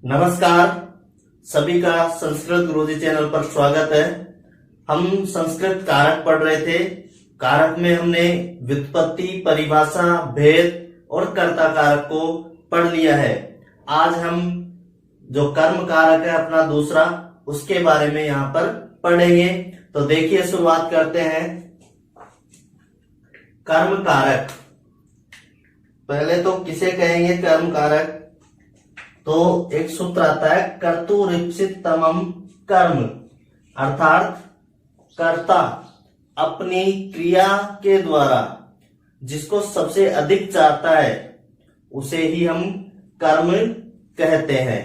नमस्कार, सभी का संस्कृत गुरुजी चैनल पर स्वागत है। हम संस्कृत कारक पढ़ रहे थे। कारक में हमने व्युत्पत्ति, परिभाषा, भेद और कर्ता कारक को पढ़ लिया है। आज हम जो कर्म कारक है अपना दूसरा, उसके बारे में यहाँ पर पढ़ेंगे। तो देखिए, शुरुआत करते हैं। कर्म कारक, पहले तो किसे कहेंगे कर्म कारक? तो एक सूत्र आता है कर्तुरीप्सिततमं कर्म, अर्थात कर्ता अपनी क्रिया के द्वारा जिसको सबसे अधिक चाहता है उसे ही हम कर्म कहते हैं।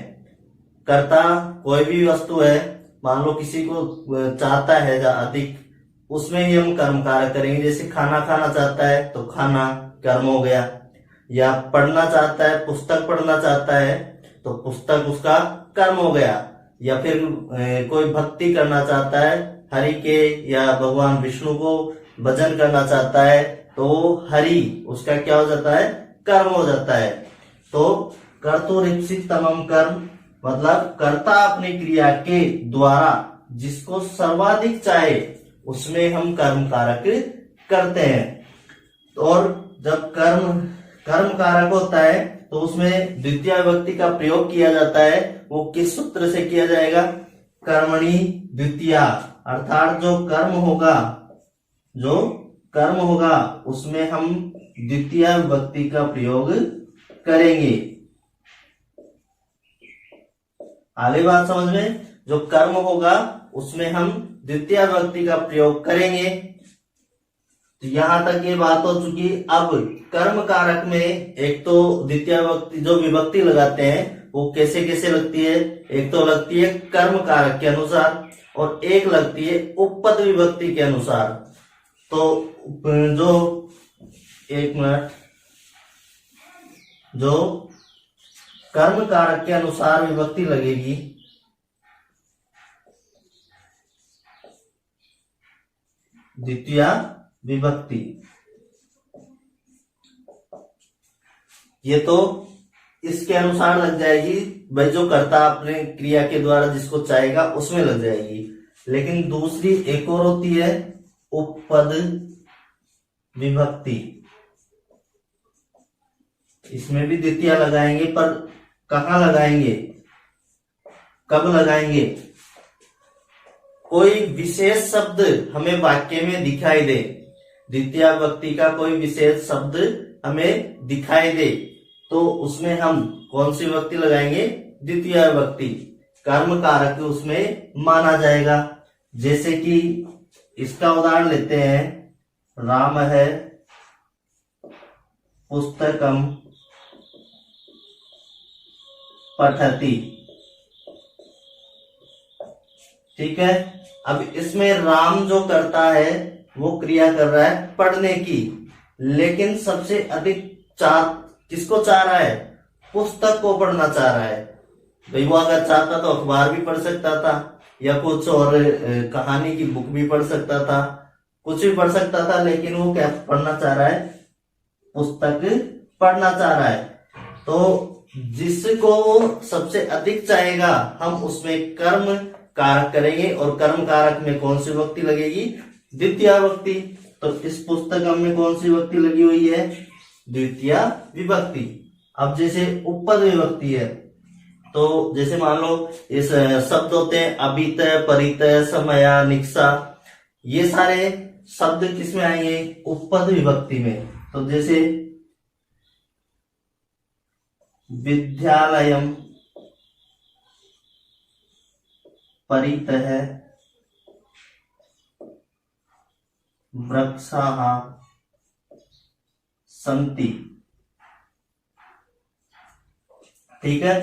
कर्ता कोई भी वस्तु है, मान लो किसी को चाहता है अधिक, उसमें ही हम कर्म कारक करेंगे। जैसे खाना खाना चाहता है तो खाना कर्म हो गया, या पढ़ना चाहता है, पुस्तक पढ़ना चाहता है तो पुस्तक उसका कर्म हो गया, या फिर कोई भक्ति करना चाहता है हरि के, या भगवान विष्णु को भजन करना चाहता है तो हरि उसका क्या हो जाता है? कर्म हो जाता है। तो कर्तुरीप्सिततमं कर्म मतलब कर्ता अपनी क्रिया के द्वारा जिसको सर्वाधिक चाहे उसमें हम कर्म कारक करते हैं। और जब कर्म कारक होता है तो उसमें द्वितीय विभक्ति का प्रयोग किया जाता है। वो किस सूत्र से किया जाएगा? कर्मणि द्वितीया, अर्थात जो कर्म होगा उसमें हम द्वितीय विभक्ति का प्रयोग करेंगे। आगे बात समझ में? जो कर्म होगा उसमें हम द्वितीय विभक्ति का प्रयोग करेंगे। तो यहां तक ये बात हो चुकी। अब कर्म कारक में एक तो द्वितीय विभक्ति, जो विभक्ति लगाते हैं वो कैसे कैसे लगती है? एक तो लगती है कर्म कारक के अनुसार और एक लगती है उपपद विभक्ति के अनुसार। तो जो कर्म कारक के अनुसार विभक्ति लगेगी द्वितीय विभक्ति, ये तो इसके अनुसार लग जाएगी भाई, जो कर्ता अपने क्रिया के द्वारा जिसको चाहेगा उसमें लग जाएगी। लेकिन दूसरी एक और होती है उपपद विभक्ति, इसमें भी द्वितीय लगाएंगे, पर कहाँ लगाएंगे, कब लगाएंगे? कोई विशेष शब्द हमें वाक्य में दिखाई दे, द्वितीय विभक्ति का कोई विशेष शब्द हमें दिखाई दे तो उसमें हम कौन सी विभक्ति लगाएंगे? द्वितीय विभक्ति। कर्म कारक उसमें माना जाएगा। जैसे कि इसका उदाहरण लेते हैं, राम है पुस्तकम पठति, ठीक है। अब इसमें राम जो करता है वो क्रिया कर रहा है पढ़ने की, लेकिन सबसे अधिक किसको चाह रहा है? पुस्तक को पढ़ना चाह रहा है। भाई वो अगर चाहता तो अखबार भी पढ़ सकता था, या कुछ और कहानी की बुक भी पढ़ सकता था, कुछ भी पढ़ सकता था, लेकिन वो क्या पढ़ना चाह रहा है? पुस्तक पढ़ना चाह रहा है। तो जिसको वो सबसे अधिक चाहेगा हम उसमें कर्म कारक करेंगे, और कर्म कारक में कौन सी विभक्ति लगेगी? द्वितीय विभक्ति। तो इस पुस्तक में कौन सी विभक्ति लगी हुई है? द्वितीय विभक्ति। अब जैसे उपपद विभक्ति है, तो जैसे मान लो इस शब्द होते हैं अभितय, परितय, समया, निक्सा, ये सारे शब्द किसमें आएंगे? उपपद विभक्ति में। तो जैसे विद्यालयम परितः वृक्षाः सन्ति, ठीक है।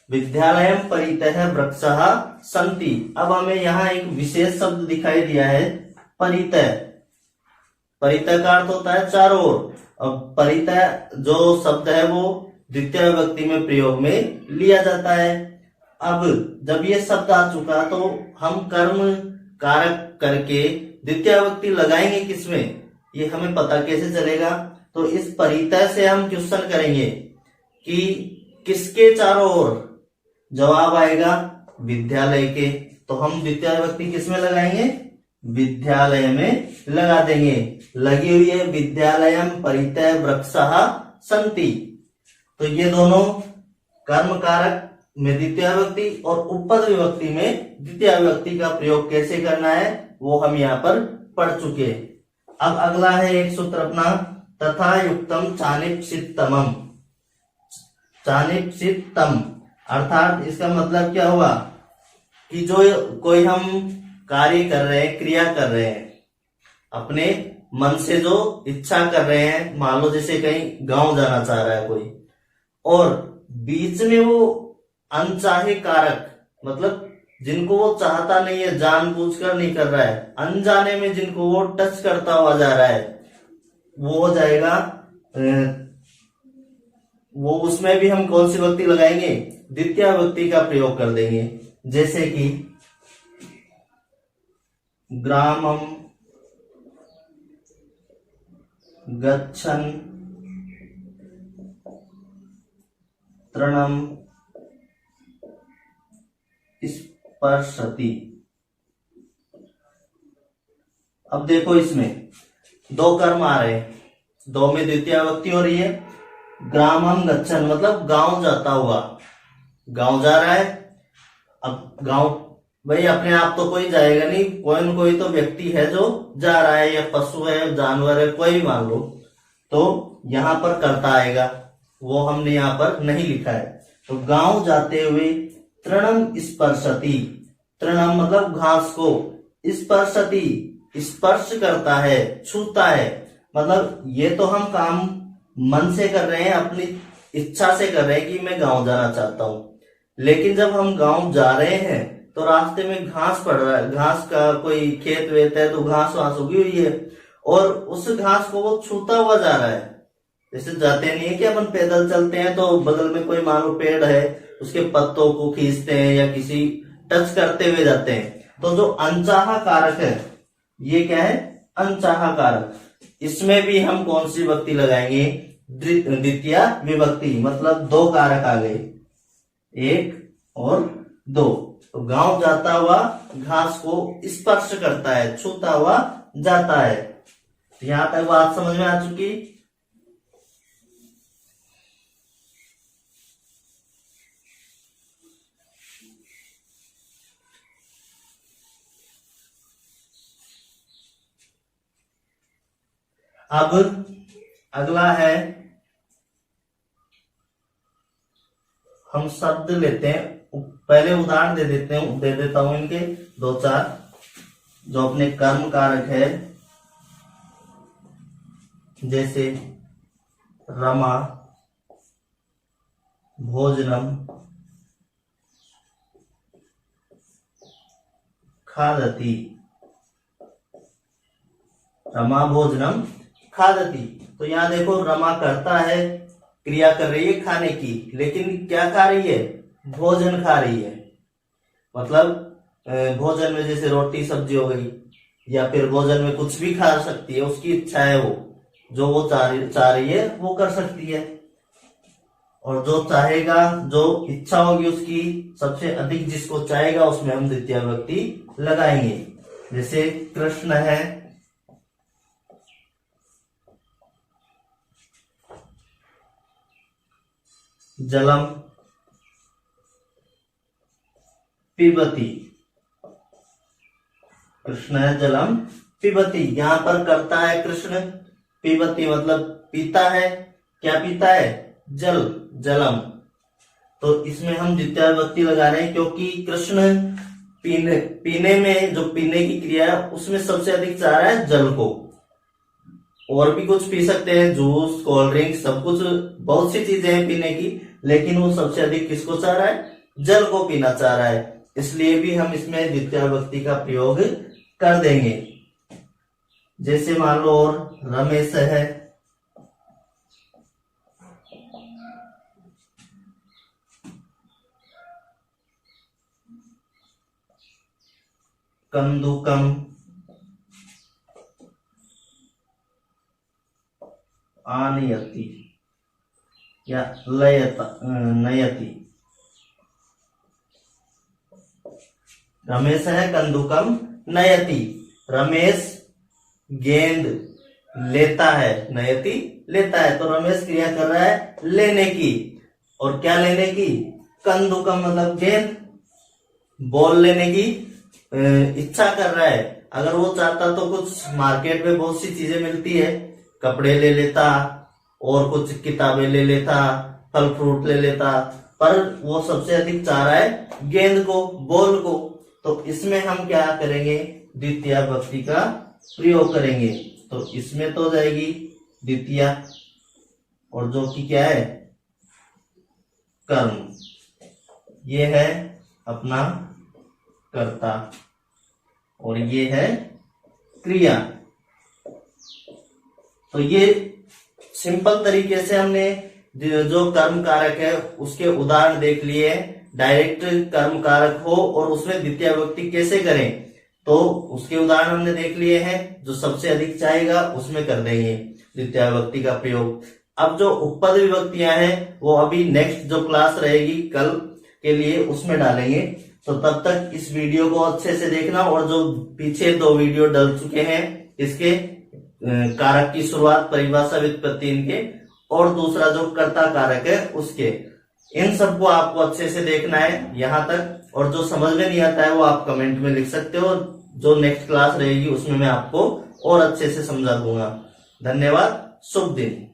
विद्यालयम परितः वृक्षाः सन्ति। अब हमें यहाँ एक विशेष शब्द दिखाई दिया है परितः। परितः का अर्थ होता है चारों ओर। अब परितः जो शब्द है वो द्वितीय विभक्ति में प्रयोग में लिया जाता है। अब जब ये शब्द आ चुका तो हम कर्म कारक करके द्वितीय विभक्ति लगाएंगे किसमें? ये हमें पता कैसे चलेगा? तो इस परितः से हम क्वेश्चन करेंगे कि किसके चारों ओर, जवाब आएगा विद्यालय के। तो हम द्वितीय विभक्ति किस में लगाएंगे? विद्यालय में लगा देंगे। लगी हुई है विद्यालयम परितः वृक्षः सन्ति। तो ये दोनों कर्म कारक में द्वितीय विभक्ति और उपपद विभक्ति में द्वितीय विभक्ति का प्रयोग कैसे करना है वो हम यहाँ पर पढ़ चुके। अब अगला है एक सूत्र अपना, तथा युक्तम चानिप्सितमम। चानिप्सितम अर्थात इसका मतलब क्या हुआ कि जो कोई हम कार्य कर रहे हैं, क्रिया कर रहे हैं, अपने मन से जो इच्छा कर रहे हैं, मान लो जैसे कहीं गांव जाना चाह रहा है कोई, और बीच में वो अनचाहे कारक, मतलब जिनको वो चाहता नहीं है, जानबूझकर नहीं कर रहा है, अनजाने में जिनको वो टच करता हुआ जा रहा है, वो हो जाएगा वो उसमें भी हम कौन सी विभक्ति लगाएंगे? द्वितीय विभक्ति का प्रयोग कर देंगे। जैसे कि ग्रामम गच्छन् तृणम स्पर्शति। अब देखो इसमें दो कर्म आ रहे हैं, दो में द्वितीय विभक्ति हो रही है। ग्रामम गच्छन् मतलब गांव जाता हुआ, गांव जा रहा है। अब गांव भाई अपने आप तो कोई जाएगा नहीं, कोई न कोई तो व्यक्ति है जो जा रहा है, या पशु है, जानवर है, कोई भी मान लो, तो यहां पर कर्ता आएगा, वो हमने यहां पर नहीं लिखा है। तो गांव जाते हुए तृणम स्पर्शति, तृणम मतलब घास को, स्पर्शति स्पर्श करता है, छूता है। मतलब ये तो हम काम मन से कर रहे हैं, अपनी इच्छा से कर रहे हैं कि मैं गांव जाना चाहता हूं, लेकिन जब हम गांव जा रहे हैं तो रास्ते में घास पड़ रहा है, घास का कोई खेत वेत है तो घास वास उगी हुई है, और उस घास को वो छूता हुआ जा रहा है। जैसे जाते नहीं है कि अपन पैदल चलते हैं तो बगल में कोई मान लो पेड़ है, उसके पत्तों को खींचते हैं या किसी टच करते हुए जाते हैं। तो जो अनचाहा कारक है, ये क्या है? अनचाहा कारक। इसमें भी हम कौन सी विभक्ति लगाएंगे? द्वितीय विभक्ति। मतलब दो कारक आ गए, एक और दो। तो गांव जाता हुआ घास को स्पर्श करता है, छूता हुआ जाता है। तो यहां तक बात समझ में आ चुकी। अब अगला है, हम शब्द लेते हैं, पहले उदाहरण दे देता हूं इनके दो चार, जो अपने कर्म कारक है। जैसे रमा, भोजनम, खादति। रमा भोजनम खादति। तो यहां देखो रमा करता है, क्रिया कर रही है खाने की, लेकिन क्या खा रही है? भोजन खा रही है। मतलब भोजन में जैसे रोटी सब्जी हो गई, या फिर भोजन में कुछ भी खा सकती है, उसकी इच्छा है, वो जो वो चाह रही है वो कर सकती है। और जो चाहेगा, जो इच्छा होगी उसकी, सबसे अधिक जिसको चाहेगा उसमें हम द्वितीय विभक्ति लगाएंगे। जैसे कृष्ण है, जलम पिबती। कृष्ण है जलम पिबती। यहां पर करता है कृष्ण, पिबती मतलब पीता है। क्या पीता है? जल, जलम। तो इसमें हम द्वितीय विभक्ति लगा रहे हैं, क्योंकि कृष्ण पीने में, जो पीने की क्रिया है उसमें सबसे अधिक चाह रहा है जल को। और भी कुछ पी सकते हैं, जूस, कोल्ड ड्रिंक, सब कुछ, बहुत सी चीजें हैं पीने की, लेकिन वो सबसे अधिक किसको चाह रहा है? जल को पीना चाह रहा है। इसलिए भी हम इसमें द्वितीय विभक्ति का प्रयोग कर देंगे। जैसे मान लो और रमेश है, कंदुकम, आनयति या नयति। रमेश है कंदुकम नयति, रमेश गेंद लेता है, नयति लेता है, तो रमेश क्रिया कर रहा है लेने की, और क्या लेने की, कंदुकम मतलब गेंद, बॉल लेने की इच्छा कर रहा है। अगर वो चाहता तो कुछ मार्केट में बहुत सी चीजें मिलती है, कपड़े ले लेता और कुछ किताबें ले लेता, फल फ्रूट ले लेता, पर वो सबसे अधिक चाह रहा है गेंद को, बॉल को। तो इसमें हम क्या करेंगे, द्वितीय विभक्ति का प्रयोग करेंगे। तो इसमें तो हो जाएगी द्वितीय, और जो कि क्या है कर्म, ये है अपना कर्ता और ये है क्रिया। तो ये सिंपल तरीके से हमने जो कर्म कारक है उसके उदाहरण देख लिए। डायरेक्ट कर्म कारक हो और उसमें द्वितीय विभक्ति कैसे करें, तो उसके उदाहरण हमने देख लिए हैं। जो सबसे अधिक चाहेगा उसमें कर देंगे द्वितीय विभक्ति का प्रयोग। अब जो उपपद विभक्तियां हैं वो अभी नेक्स्ट जो क्लास रहेगी कल के लिए उसमें डालेंगे। तो तब तक इस वीडियो को अच्छे से देखना, और जो पीछे 2 वीडियो डल चुके हैं इसके कारक की शुरुआत, परिभाषा, व्युत्पत्ति इनके, और दूसरा जो कर्ता कारक है उसके, इन सबको आपको अच्छे से देखना है यहाँ तक। और जो समझ में नहीं आता है वो आप कमेंट में लिख सकते हो, जो नेक्स्ट क्लास रहेगी उसमें मैं आपको और अच्छे से समझा दूंगा। धन्यवाद, शुभ दिन।